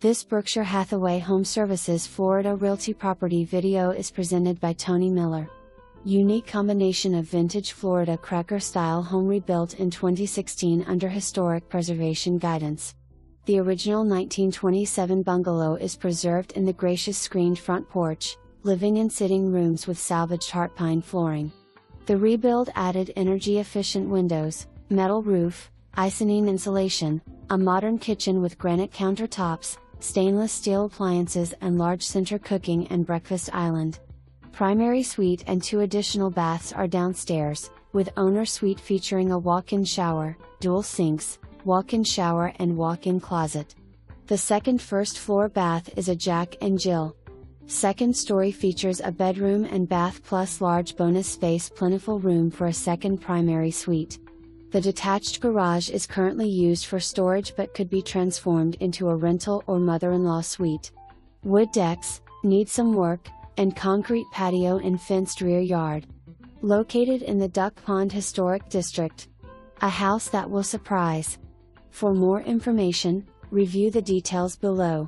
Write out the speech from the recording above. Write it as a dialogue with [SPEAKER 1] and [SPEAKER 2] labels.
[SPEAKER 1] This Berkshire Hathaway HomeServices Florida Realty property video is presented by Tony Miller. Unique combination of vintage Florida cracker-style home rebuilt in 2016 under historic preservation guidance. The original 1927 bungalow is preserved in the gracious screened front porch, living and sitting rooms with salvaged heart pine flooring. The rebuild added energy-efficient windows, metal roof, icynene insulation, a modern kitchen with granite countertops, stainless steel appliances and large center cooking and breakfast island. Primary suite and 2 additional baths are downstairs, with owner suite featuring a walk-in shower, dual sinks, walk-in shower and walk-in closet. The second first floor bath is a Jack and Jill. Second story features a bedroom and bath plus large bonus space plentiful room for a second primary suite. The detached garage is currently used for storage but could be transformed into a rental or mother-in-law suite. Wood decks, need some work, and concrete patio and fenced rear yard. Located in the Duck Pond Historic District. A house that will surprise. For more information, review the details below.